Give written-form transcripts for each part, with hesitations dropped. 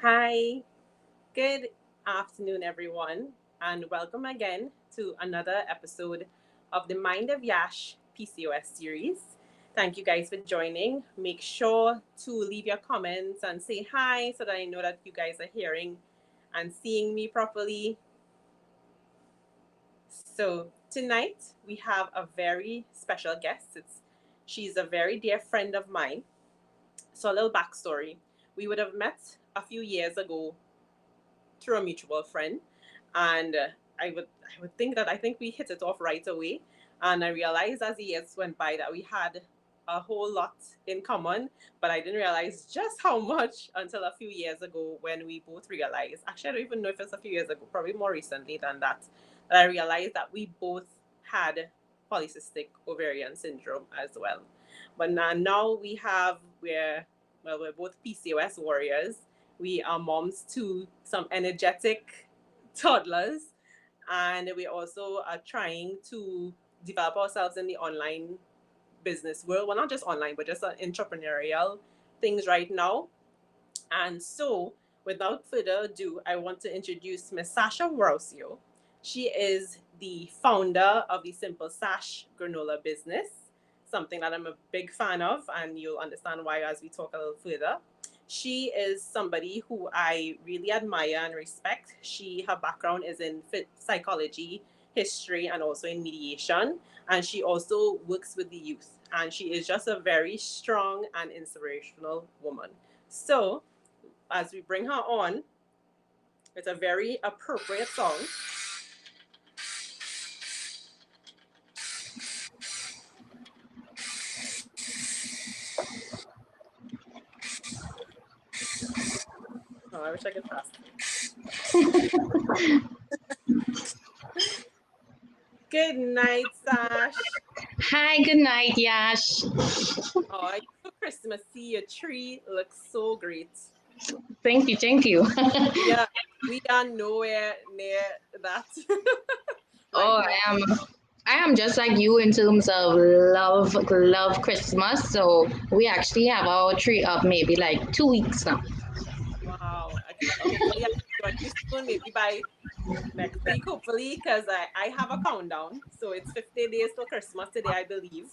Hi, good afternoon, everyone, and welcome again to another episode of the Mind of Yash PCOS series. Thank you guys for joining. Make sure to leave your comments and say hi so that I know that you guys are hearing and seeing me properly. So, tonight we have a very special guest. She's a very dear friend of mine. So, a little backstory. We would have met a few years ago through a mutual friend, and I would think that I think we hit it off right away, and I realized as the years went by that we had a whole lot in common, but I didn't realize just how much until a few years ago when we both realized. Actually, I don't even know if it's a few years ago, probably more recently than that. That I realized that we both had polycystic ovarian syndrome as well. But now we're both PCOS warriors. We are moms to some energetic toddlers, and we also are trying to develop ourselves in the online business world. Well, not just online, but just entrepreneurial things right now. And so, without further ado, I want to introduce Miss Sasha Rauseo. She is the founder of the Simple Sash Granola business, something that I'm a big fan of, and you'll understand why as we talk a little further. She is somebody who I really admire and respect. Her background is in psychology, history, and also in mediation. And she also works with the youth. And she is just a very strong and inspirational woman. So, as we bring her on, it's a very appropriate song. Oh, I wish I could pass. Good night, Sash. Hi, good night, Yash. Oh, it's so Christmassy. Your tree looks so great. Thank you, thank you. Yeah, we are nowhere near that right Oh, now. I am just like you in terms of love Christmas. So we actually have our tree up maybe like 2 weeks now. Wow. Okay, so yeah, join me soon, maybe by next week, hopefully, because I have a countdown. So it's 50 days till Christmas today, I believe.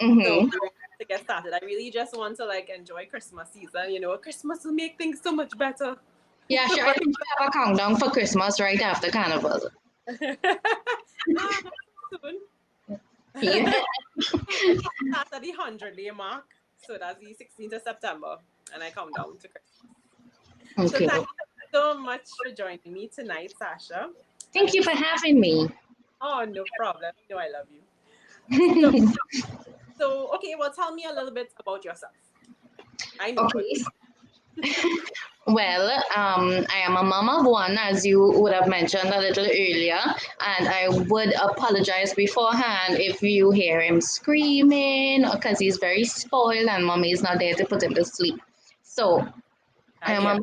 So Mm-hmm. we're ready to get started. I really just want to like enjoy Christmas season. Christmas will make things so much better. Yeah, sure. I think we have a countdown for Christmas right after Carnival. Not soon. Yeah. I think it starts at the 100-day mark. So that's the 16th of September. And I count down to Christmas. So Okay. thank you so much for joining me tonight, Sasha. Thank As you you for having me. Oh, no problem. You know I love you. So okay, well tell me a little bit about yourself. I know, but Okay. Well, I am a mom of one, as you would have mentioned a little earlier, and I would apologize beforehand if you hear him screaming because he's very spoiled and mommy is not there to put him to sleep. So, I I'm a hear. mom.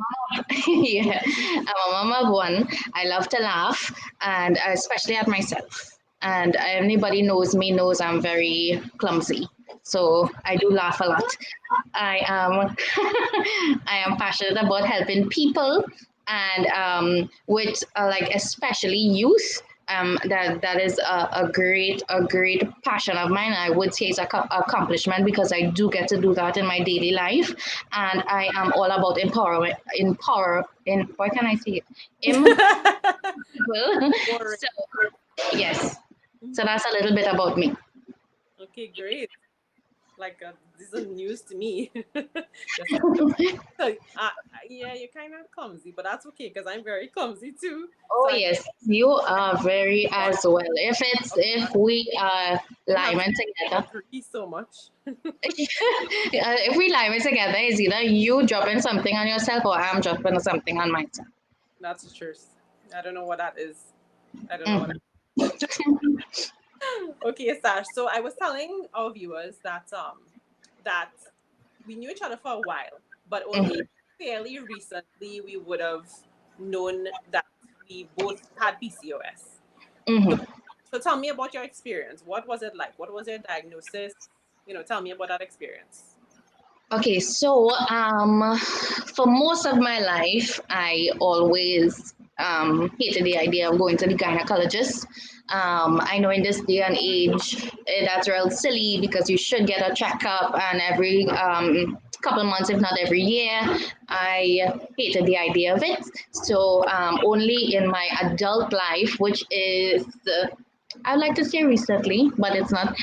Yeah, I'm a mom of one. I love to laugh, and especially at myself. And anybody knows me knows I'm very clumsy, so I do laugh a lot. I am I am passionate about helping people and with like especially youth. That is a great passion of mine. I would say it's a accomplishment because I do get to do that in my daily life, and I am all about in what can I say it? Boring. So yes, so that's a little bit about me. Okay, great. Like this is news to me. Just so, yeah, you're kind of clumsy, but that's okay because I'm very clumsy too. Oh So I yes, you are very want as well. If we are we have to lining together, agree so much. if we line it together, it's either you dropping something on yourself or I'm dropping something on myself. That's the truth. I don't know what that is. I don't know what. Mhm. Okay, Sash. So I was telling our viewers that we knew each other for a while, but only Mhm. fairly recently we would have known that we both had PCOS. So, Mhm. so tell me about your experience. What was it like? What was your diagnosis? Tell me about that experience. Okay, so for most of my life, I always hated the idea of going to the gynecologist. I know in this day and age, that's real silly because you should get a checkup and every couple months, if not every year. I hated the idea of it. So only in my adult life, which is I'd like to say recently, but it's not.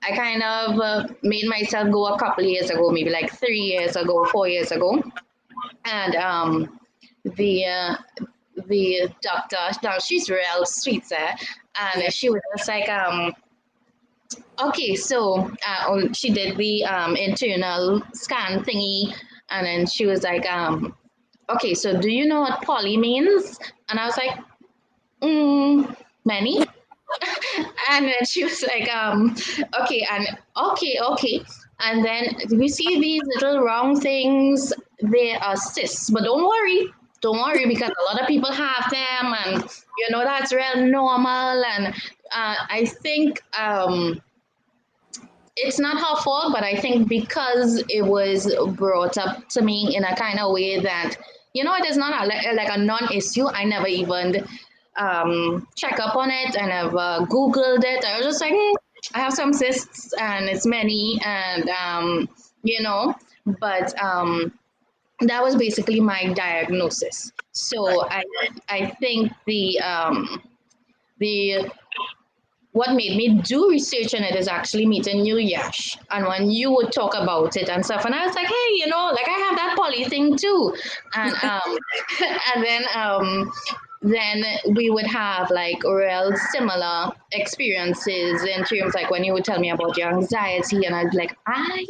I kind of made myself go a couple years ago, maybe like 3 years ago, 4 years ago, and the uh, the doctor, now she's real sweet, sir, Yeah. and she was just like, okay, so she did the internal scan thingy, and then she was like, okay, so do you know what poly means? And I was like, many. And then she was like, okay, and okay. And then we see these little round things, they are cysts, but don't worry, because a lot of people have them, and that's real normal. And I think it's not her fault, but I think because it was brought up to me in a kind of way that it is not like a non-issue. I never even check up on it. I never Googled it. I was just like, I have some cysts and it's many, and you know, but that was basically my diagnosis. Right. So I think the what made me do research on it is actually meeting you, Yash. And when you would talk about it and stuff, and I was like, hey, like I have that poly thing too. And and then we would have like real similar experiences in terms like when you would tell me about your anxiety, and I'd be like, I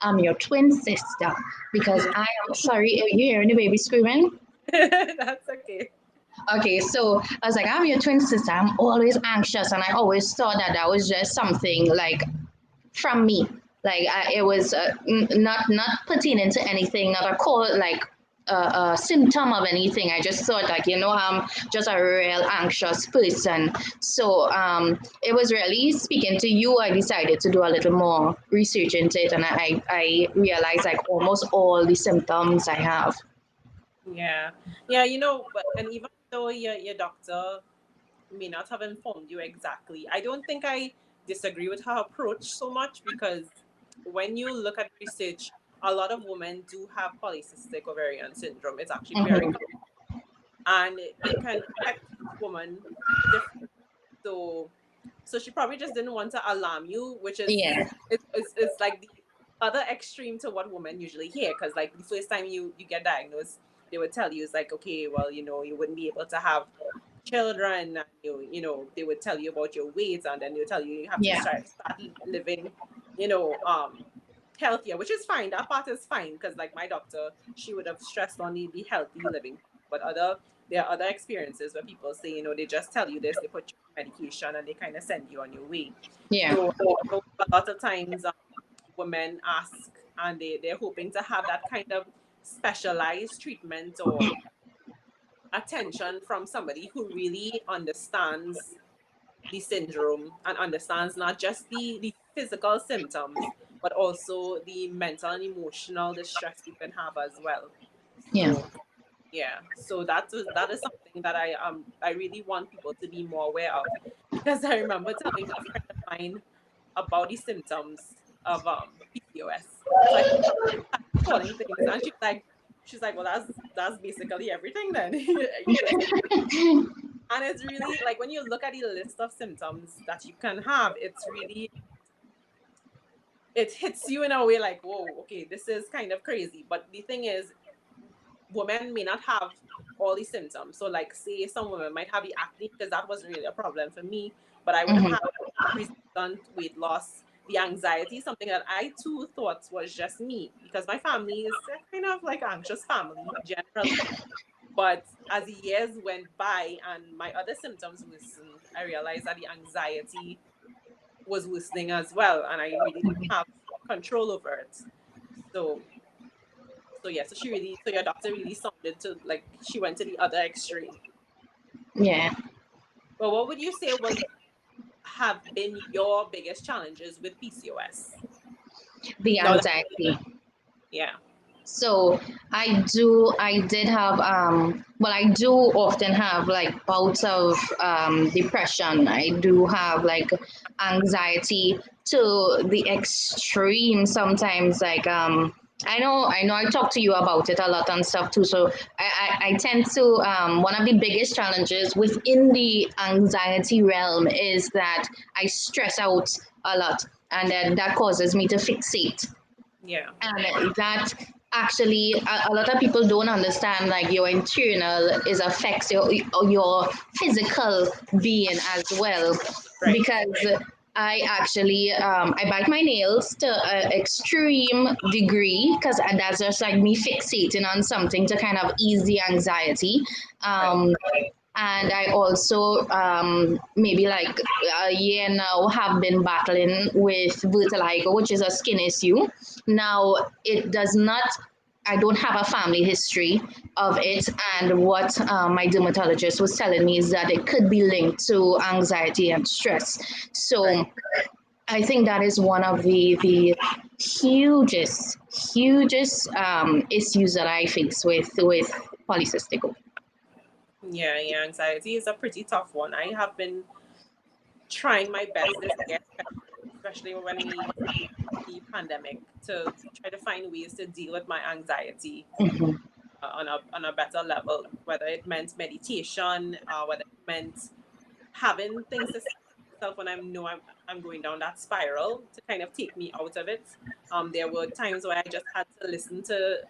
am your twin sister because I am sorry, you hearing the baby screaming? That's okay. Okay, so I was like, I'm your twin sister. I'm always anxious, and I always thought that that was just something like from me. Like it was not pertaining to anything, not a call like a symptom of anything. I just thought like I'm just a real anxious person. So it was really speaking to you. I decided to do a little more research into it, and I realized like almost all the symptoms I have. Yeah. But and even though your doctor may not have informed you exactly, I don't think I disagree with her approach so much because when you look at research, a lot of women do have polycystic ovarian syndrome. It's actually very Mhm. common, and it can affect each woman differently. So, so she probably just didn't want to alarm you, which is Yeah. it's like the other extreme to what women usually hear. Because like the first time you get diagnosed, they would tell you it's like, okay, well, you wouldn't be able to have children, and they would tell you about your weight, and then they'll tell you you have to Yeah. start living, you know, um, healthier, which is fine. That part is fine because like my doctor, she would have stressed on the healthy living, but there are other experiences where people say, they just tell you this, they put you on medication, and they kind of send you on your way. Yeah. So a lot of times women ask, and they're hoping to have that kind of specialized treatment or attention from somebody who really understands the syndrome and understands not just the physical symptoms, but also the mental and emotional distress you can have as well. Yeah. So yeah, so that is something that I really want people to be more aware of, because I remember telling a friend of mine about the symptoms of PCOS. So I started calling things, and she's like, well, that's basically everything then. And it's really like when you look at the list of symptoms that you can have, it hits you in a way like, whoa, okay, this is kind of crazy. But the thing is, women may not have all these symptoms. So, like, say some women might have the acne, because that wasn't really a problem for me, but I would have Mhm. had resistant weight loss, the anxiety, something that I too thought was just me, because my family is a kind of like anxious family generally. But as the years went by and my other symptoms worsened, I realized that the anxiety was worsening as well, and I really didn't have control over it. So, so yeah, so your doctor really sounded to like she went to the other extreme. Yeah. But what would you say have been your biggest challenges with PCOS? the No, that, anxiety. yeah. So I did have, well, I do often have like bouts of depression. I do have like anxiety to the extreme sometimes. Like, I know I talk to you about it a lot and stuff too. So I tend to, one of the biggest challenges within the anxiety realm is that I stress out a lot, and then that causes me to fixate, Yeah. and that actually a lot of people don't understand, like your internal is affects your physical being as well, Right. because I actually, I bite my nails to an extreme degree because that's just like me fixating on something to kind of ease the anxiety. Right. um, and I also, maybe like a year now, have been battling with vitiligo, which is a skin issue. Now it does not. I don't have a family history of it, and what my dermatologist was telling me is that it could be linked to anxiety and stress. Right. So I think that is one of the hugest issues that I face with polycystic. Yeah, yeah. Anxiety is a pretty tough one. I have been trying my best this year, especially when we the pandemic, to try to find ways to deal with my anxiety Mhm. on a better level. Whether it meant meditation, whether it meant having things to say to myself when I'm going down that spiral to kind of take me out of it. There were times where I just had to listen to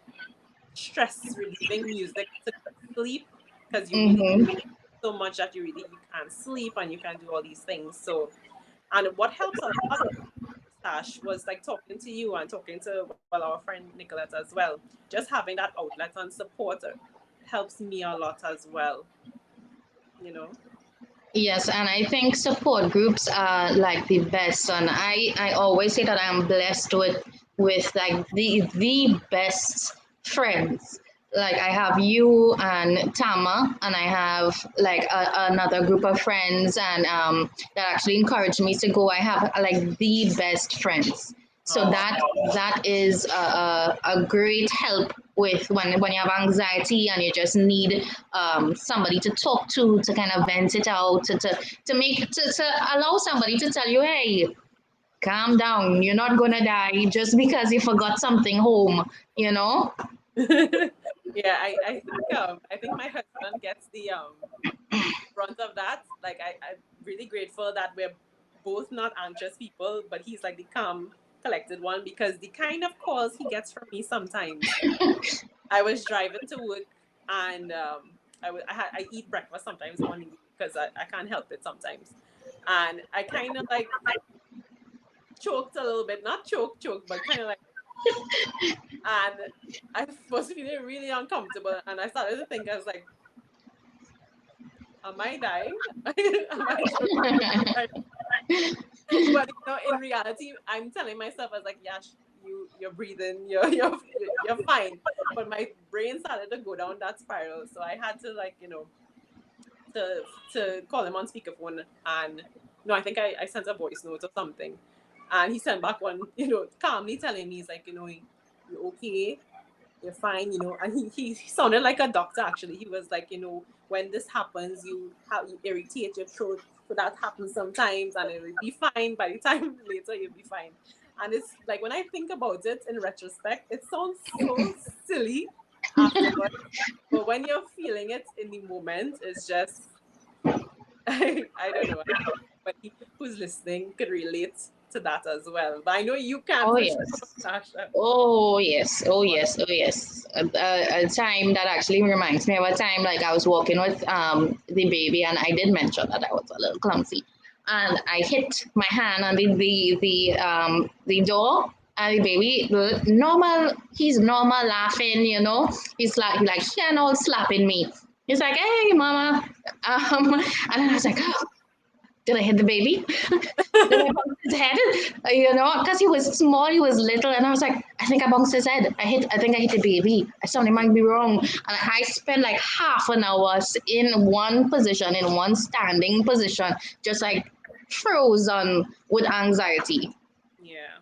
stress relieving music to sleep because you really Mhm. so much that you can't sleep and you can't do all these things. So, and what helps a lot, Sash, was like talking to you and talking to, well, our friend Nicolette as well. Just having that outlet and support helps me a lot as well. You know. Yes, and I think support groups are like the best. And I always say that I'm blessed with like the best friends. Like I have you and Tama, and I have like another group of friends, and that actually encouraged me to go. I have like the best friends. So Oh, that is a great help with when you have anxiety and you just need somebody to talk to kind of vent it out, to allow somebody to tell you, hey, calm down, you're not gonna die just because you forgot something home, you know. yeah. I think my husband gets the brunt of that. Like I'm really grateful that we're both not anxious people, but he's like the calm, collected one because the kind of calls he gets from me sometimes. I was driving to work and I eat breakfast sometimes on because I can't help it sometimes, and I kind of like choked a little bit, not choke, but kind of like, and I was feeling really uncomfortable, and I started to think, I was like, am I dying? Am I choking? But in reality, I'm telling myself, I was like, yeah, you're breathing, you're fine. But my brain started to go down that spiral, so I had to like to call him on speakerphone, and no, I think I sent a voice note or something, and he sent back one, calmly telling me, he's like, you're okay, you're fine, and he sounded like a doctor actually. He was like, when this happens, you irritate your throat, so that happens sometimes, and it will be fine. By the time later, you'll be fine. And it's like when I think about it in retrospect, it sounds so silly afterwards, but when you're feeling it in the moment, it's just I don't know. Anybody who's listening could relate to that as well. But I know you can Oh for sure, yes. Sasha. Oh yes, oh But yes, oh yes. A time that actually reminds me of a time, like I was walking with the baby, and I did mention that I was a little clumsy, and I hit my hand on the door, and the baby, normal, he's normal laughing, he's like he and all slapping me. He's like, hey mama, and then I was like, did I hit the baby? Did I bump his head? Because he was small, he was little, and I was like, I think I bumped his head. I think I hit the baby. I something might be wrong. And I spent like half an hour in one position, in one standing position, just like frozen with anxiety. yeah.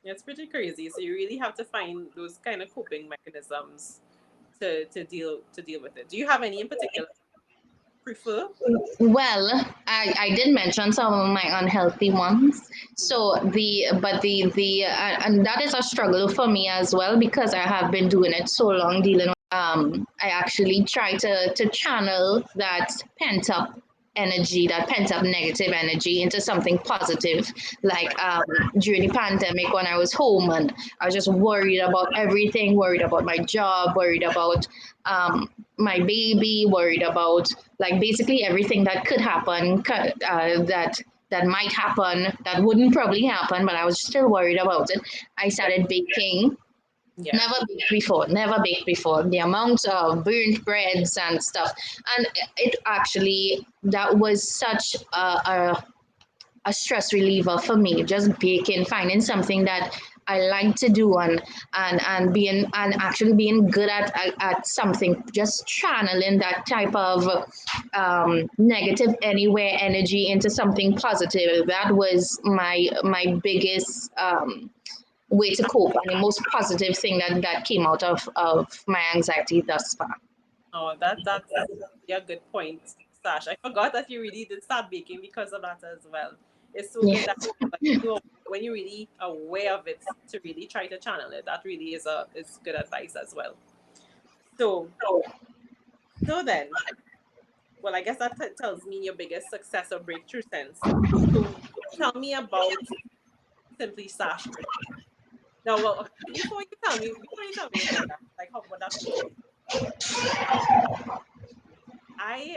It's pretty crazy. So you really have to find those kind of coping mechanisms to deal with it. Do you have any in particular prefer? Well, I did mention some of my unhealthy ones. So and that is a struggle for me as well because I have been doing it so long dealing with I actually try to channel that pent up energy, that pent up negative energy into something positive. Like Right. during the pandemic when I was home and I was just worried about everything, worried about my job, worried about my baby, worried about like basically everything that could happen, that might happen, that wouldn't probably happen, but I was still worried about it. I Yeah. started baking. Yeah. Never baked before. The amount of burnt breads and stuff, and it actually that was such a stress reliever for me. Just baking, finding something that I like to do, and actually being good at something, just channeling that type of negative anywhere energy into something positive. That was my biggest way to cope, and the most positive thing that came out of my anxiety thus far. Oh, that's a good point, Sash. I forgot that you really did start baking because of that as well. It's so Yeah. good that when you really aware of it to really try to channel it. That really is good advice as well. So so then, well, I guess that tells me your biggest success or breakthrough sense. So tell me about Simply Sash Granola. No, well, okay, before you tell me about that, like how what that means for you. I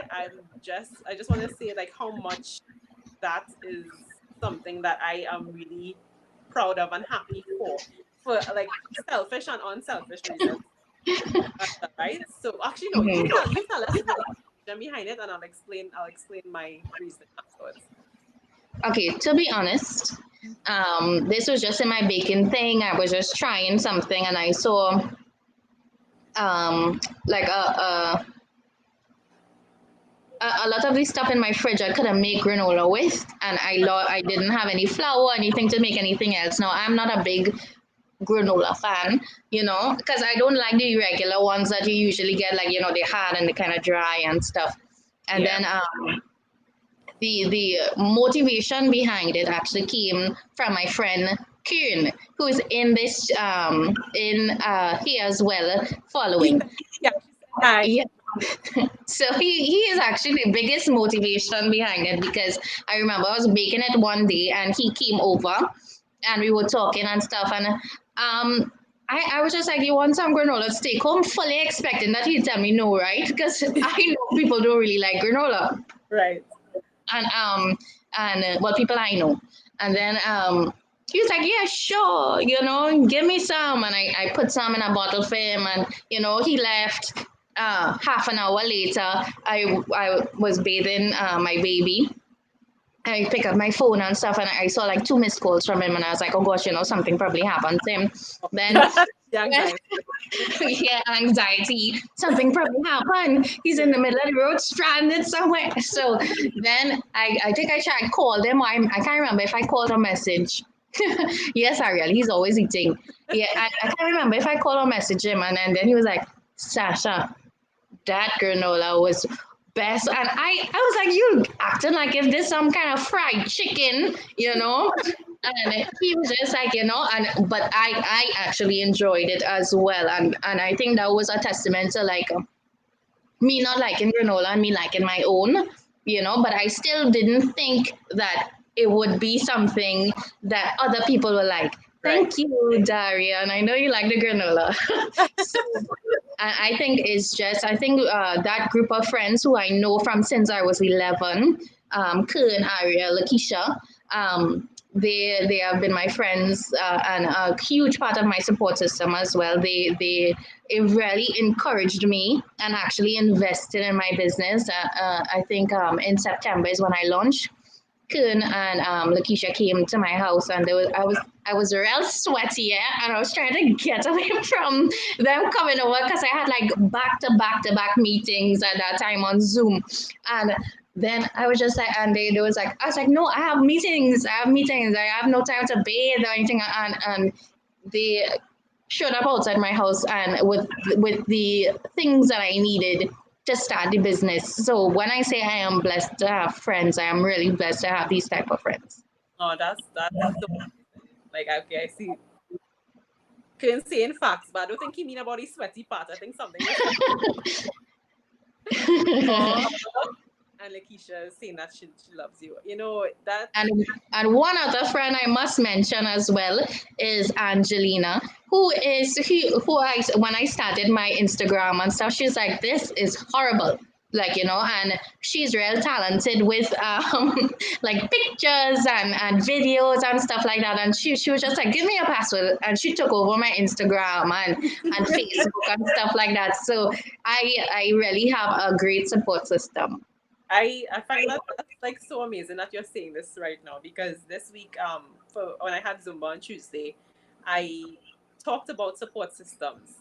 just want to say like how much that is something that I am really proud of and happy for like selfish and unselfish reasons. Right? So actually no, you Mhm. tell us the reason behind it and I'll explain my reason afterwards. Okay, to be honest, this was just in my baking thing. I was just trying something, and I saw like a lot of this stuff in my fridge I couldn't make granola with, and Right. I didn't have any flour or anything to make anything else. Now I'm not a big granola fan, because I don't like the regular ones that you usually get, like they're hard and they kind of dry and stuff. And Yeah. then the motivation behind it actually came from my friend Kieran, who is in this in here as well He following. said, yeah, she said hi. Yeah, so he is actually the biggest motivation behind it because I remember I was baking it one day and he came over and we were talking and stuff, and I was just like, you want some granola to take home, fully expecting that he'd tell me no, right? Because I know people don't really like granola. Right. And well, people I know. And then he was like, yeah, sure, give me some. And I put some in a bottle for him, and he left. Half an hour later, I was bathing my baby. I pick up my phone and stuff, and I saw like two missed calls from him, and I was like, oh gosh, something probably happened to him. Then The anxiety. yeah, anxiety. Something probably happened. He's in Yeah. the middle of the road, stranded somewhere. So then I think I tried call them. I can't remember if I called or message. Yes, Ariel, he's always eating. Yeah, I can't remember if I called or message him, and then he was like, Sasha, that granola was best. And I was like, you acting like if this some kind of fried chicken. And he was just like, but I actually enjoyed it as well. And I think that was a testament to like me not liking granola and me liking my own. But I still didn't think that it would be something that other people were like. Right. Thank you, Daria. And I know you like the granola. So I think it's just, I think that group of friends who I know from since I was 11, Kern, Aria, Lakeisha, they have been my friends and a huge part of my support system as well. It really encouraged me and actually invested in my business. I think in September is when I launched. Kun and Lakeisha came to my house, and I was real sweaty, yeah, and I was trying to get away from them coming over because I had like back to back meetings at that time on Zoom, and then I was just like, and they was like, I was like, no, I have meetings, I have no time to bathe or anything, and they showed up outside my house and with the things that I needed to start the business. So when I say I am blessed to have friends, I am really blessed to have these type of friends. Oh, that's so like okay, I see. Couldn't say in facts, but I don't think you mean about the sweaty part. I think something is oh, and Lakeisha is saying that she loves you. You know that And one other friend I must mention as well is Angelina, who I when I started my Instagram and stuff, she's like, this is horrible. Like, and she's real talented with like pictures and videos and stuff like that. And she was just like, give me a password. And she took over my Instagram and Facebook and stuff like that. So I really have a great support system. I find that that's like so amazing that you're saying this right now because this week for when I had Zumba on Tuesday, I talked about support systems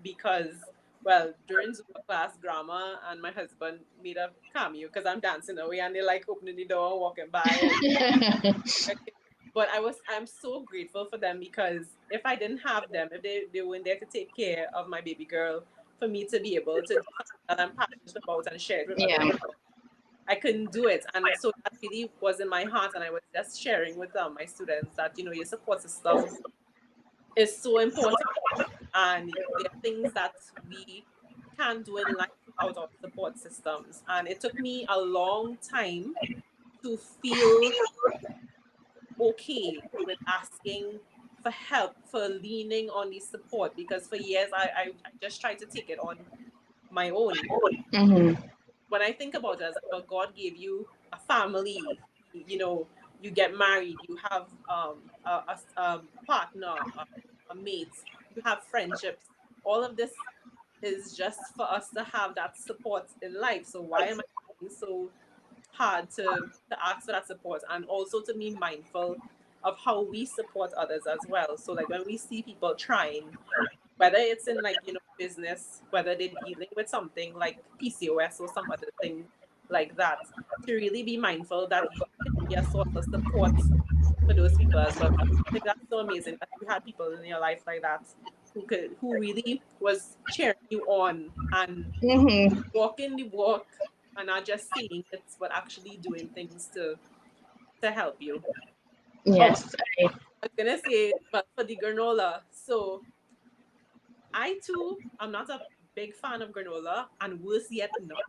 because well during Zumba class, Grandma and my husband made a cameo because I'm dancing away and they like opening the door and walking by and okay. But I'm so grateful for them because if I didn't have them, if they weren't there to take care of my baby girl, for me to be able to do something that I'm passionate about and share it with other Yeah. people, I couldn't do it. And so that really was in my heart. And I was just sharing with my students that, your support system is so important. And there are things that we can do in life without our support systems. And it took me a long time to feel okay with asking for help, for leaning on the support, because for years I just tried to take it on my own. Mm-hmm. When I think about it, as well, God gave you a family, you get married, you have a partner, a mate, you have friendships. All of this is just for us to have that support in life. So why am I being so hard to ask for that support and also to be mindful of how we support others as well? So like when we see people trying, whether it's in like business, whether they're dealing with something like PCOS or some other thing like that, to really be mindful that you can be a source of support for those people as well. I think that's so amazing that you had people in your life like that who really was cheering you on and Mm-hmm. walking the walk and not just saying it but actually doing things to help you. Oh, Yes. I was gonna say, but for the granola, so I too am not a big fan of granola, and worse yet, not.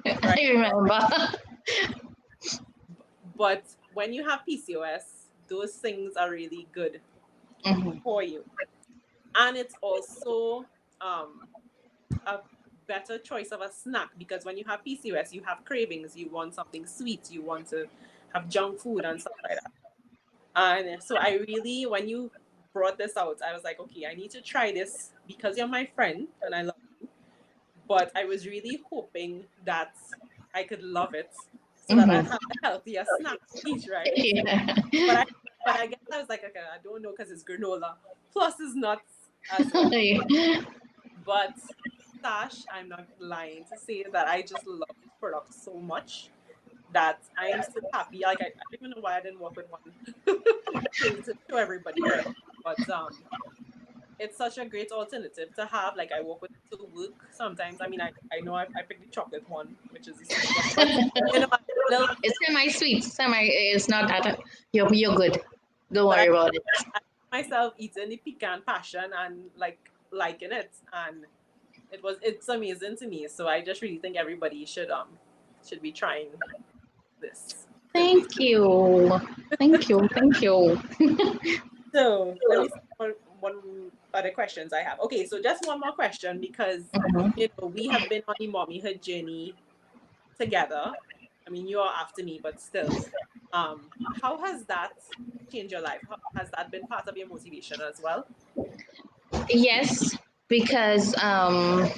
Right? I remember. But when you have PCOS, those things are really good Mm-hmm. for you, and it's also um, a better choice of a snack because when you have PCOS, you have cravings. You want something sweet. You want to have junk food and stuff like that. And so I really, when you brought this out, I was like, okay, I need to try this because you're my friend and I love you. But I was really hoping that I could love it so that I'd Mm-hmm. have a healthier snack to eat, right? Yeah. But I but I guess I was like, okay, I don't know because it's granola. Plus it's nuts as well. But Sash, I'm not lying to say that I just love this product so much that I am so happy. Like I don't even know why I didn't work with one to show everybody right. But it's such a great alternative to have. Like I walk with it to work sometimes. I mean, I know I picked the chocolate one, which is the sweet one, but a little It's semi-sweet. It's not that. You're good. Don't but worry about it. I myself eating the pecan passion and like liking it, and it's amazing to me. So I just really think everybody should be trying this. Thank you. Thank you. Thank you. So let me see one other questions I have. Okay, so just one more question because Mhm. we have been on the mommyhood journey together. I mean, you are after me, but still. How has that changed your life? How, has that been part of your motivation as well? Yes, because I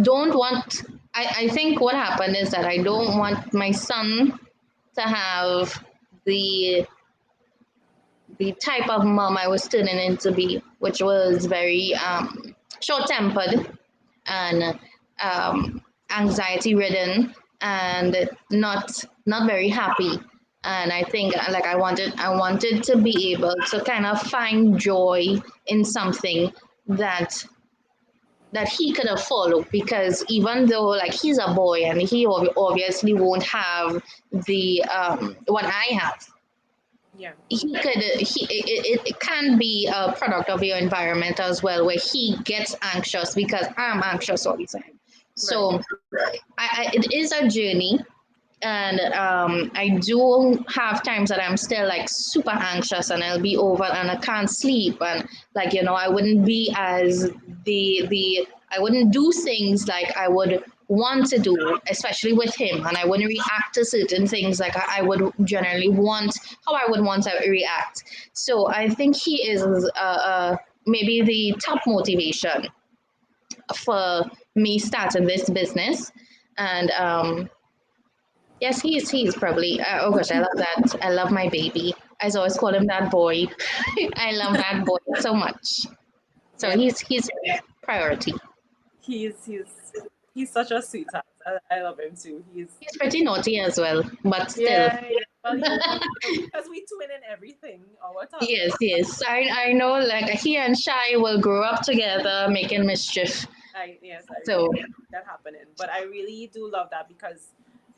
don't want. I think what happened is that I don't want my son to have the the type of mom I was turning into be, which was very short tempered and anxiety ridden and not very happy. And I think like I wanted to be able to kind of find joy in something that he could have followed, because even though like he's a boy and he obviously won't have the what I have, Yeah. he could it can be a product of your environment as well, where he gets anxious because I'm anxious all the time. Right. So it is a journey, and I do have times that I'm still like super anxious, and I'll be over and I can't sleep, and like I wouldn't be as the I wouldn't do things like I would want to do, especially with him, and I wouldn't react to certain things like I would generally want, how I would want to react. So I think he is maybe the top motivation for me starting this business. And yes, he's probably. Oh gosh, I love that. I love my baby. I always call him that boy. I love that boy so much. So Yeah. he's priority. He's such a sweetheart. I love him too. He's pretty naughty as well, but still. Yeah, yeah. Well, because we twin in everything. Our toddler. Yes, yes. I know. Like he and Shy will grow up together, making mischief. I So really see that happening. But I really do love that because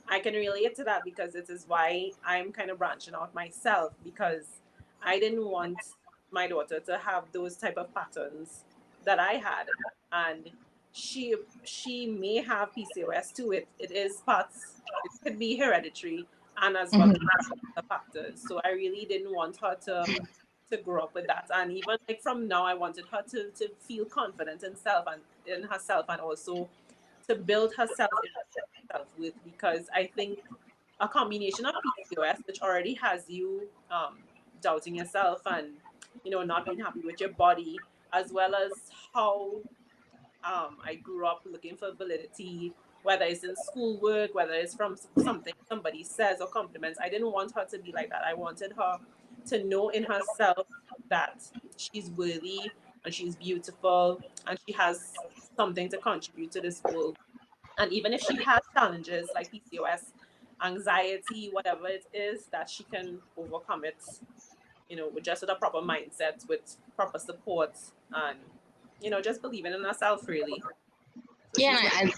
I can relate to that because it is why I'm kind of branching out myself because I didn't want my daughter to have those type of patterns that I had, and she may have PCOS too. It is parts. It could be hereditary and as well mhm. as the factors. So I really didn't want her to grow up with that. And even like from now, I wanted her to feel confident in self and in herself, and also to build herself in herself with, because I think a combination of PCOS, which already has you doubting yourself and not being happy with your body, as well as how I grew up looking for validity, whether it's in schoolwork, whether it's from something somebody says or compliments. I didn't want her to be like that. I wanted her to know in herself that she's worthy and she's beautiful and she has something to contribute to this world. And even if she has challenges like PCOS, anxiety, whatever it is, that she can overcome it, with just with a proper mindset, with proper support, and just believing in herself really. So Yeah. she's my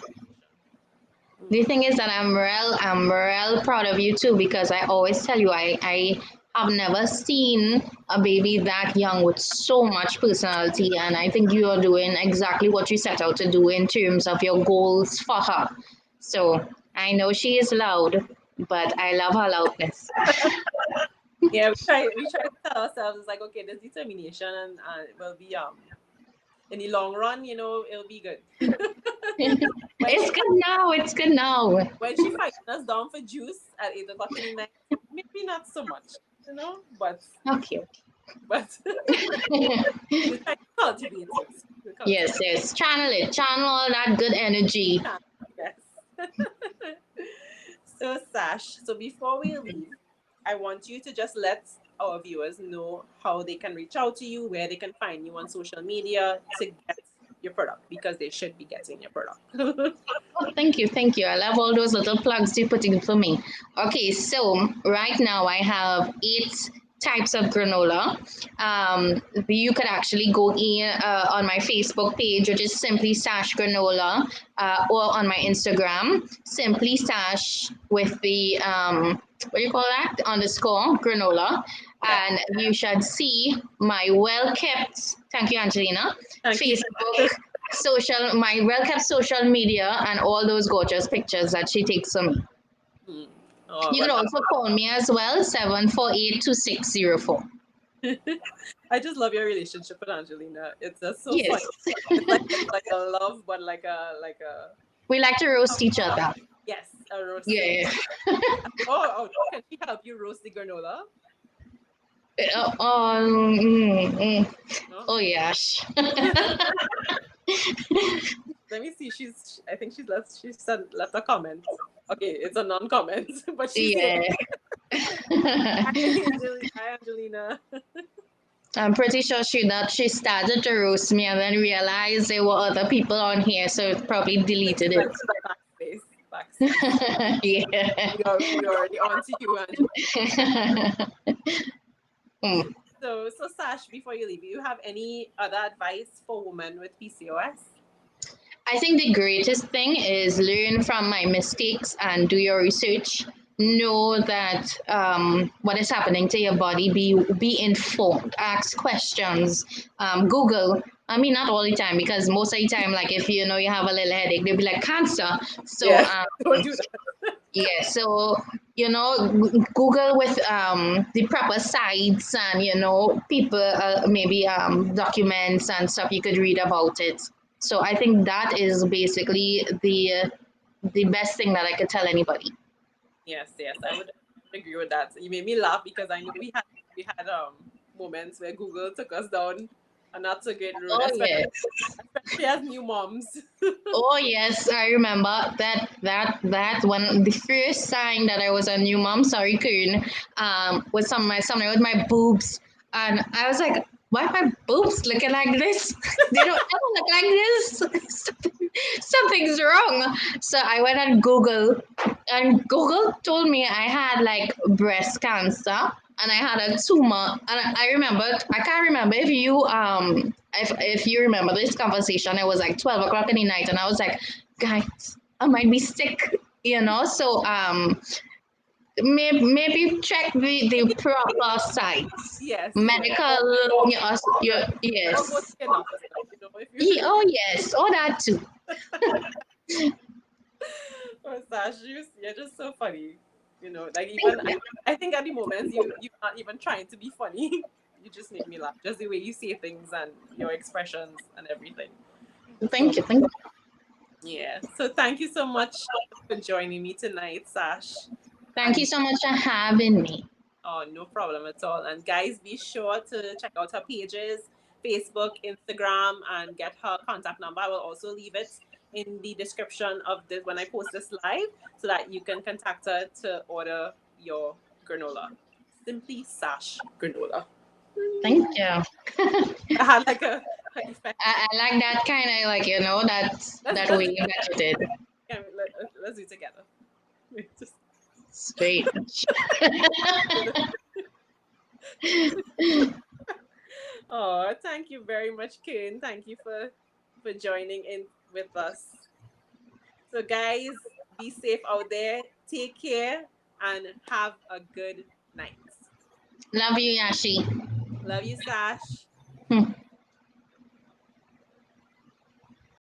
The mm, thing is that I'm real proud of you too, because I always tell you I have never seen a baby that young with so much personality, and I think you are doing exactly what you set out to do in terms of your goals for her. So I know she is loud, but I love her loudness. yeah. We try to tell ourselves, it's like, okay, there's determination, and it will be in the long run, it'll be good. when It's she good now. It's good now. when she fights us down for juice at 8 o'clock in the night, maybe not so much, but Okay. but we try to cultivate it. We Yes, cultivate yes. Channel it. Channel all that good energy. it. Yes. So Sash, so before we leave, I want you to just let our viewers know how they can reach out to you, where they can find you on social media to get your product, because they should be getting your product. Oh, thank you, thank you. I love all those little plugs you put in for me. Okay, so right now I have 8 types of granola. You could actually go in on my Facebook page, which is Simply Sash Granola, or on my Instagram, Simply Sash with the what do you call that? Underscore granola. Yeah. And you should see my well kept, thank you, Angelina, Thank you. Facebook my well kept social media, and all those gorgeous pictures that she takes of me. Hmm. Oh, You can well, also call me as well, 748-2604. I just love your relationship with Angelina. It's just so Yes, funny. It's like a love, but like a we like to roast each other. yes, a roasting. Yeah. Oh, can she help you roast the granola? Mm. No. Oh yes. Let me see. I think left a comment. Okay, it's a non-comment, but she's here. Yeah. Hi, Angelina. I'm pretty sure she started to roast me and then realized there were other people on here, so probably deleted it. Backspace. Yeah. We already on to you, Hmm. So Sash, before you leave, you have any other advice for women with PCOS? I think the greatest thing is learn from my mistakes and do your research. Know that what is happening to your body. Be informed. Ask questions. Google. I mean, not all the time because most of the time, like if you know you have a little headache, they'll be like cancer. So Yeah, don't do that. yeah, so Google with the proper sites and people maybe documents and stuff you could read about it. So I think that is basically the best thing that I could tell anybody. Yes, yes, I would agree with that. You made me laugh because I know we had moments where Google took us down a not so great road, Oh especially yes. as new moms. Oh yes, I remember that when the first sign that I was a new mom, sorry, Coon, was something with my boobs, and I was like, why are my boobs looking like this? They don't ever look like this. Something's wrong. So I went on Google, and Google told me I had like breast cancer and I had a tumor. And I remembered, I can't remember if you remember this conversation. It was like 12 o'clock in the night, and I was like, guys, I might be sick. So maybe check the proper sites. Yes, yes. Medical, Or go to yes. your doctor. If you Oh yes, all that too. oh Sash, you're just so funny. Like Thank even you. I think at the moments you're not even trying to be funny. You just make me laugh. Just the way you say things and your expressions and everything. So Thank you. Thank you. yeah. So thank you so much for joining me tonight, Sash. Thank you And so much for having me. oh, no problem at all. And guys, be sure to check out her pages, Facebook, Instagram, and get her contact number. I will also leave it in the description of this when I post this live so that you can contact her to order your granola. Simply Sash Granola. Thank you. I had like a effect. I like that kind of like Let's that let's way do you it got it. together. Let's do it together. Just Straight. oh, thank you very much, Kane. Thank you for joining in with us. So, guys, be safe out there. Take care and have a good night. Love you, Yashi. Love you, Sash.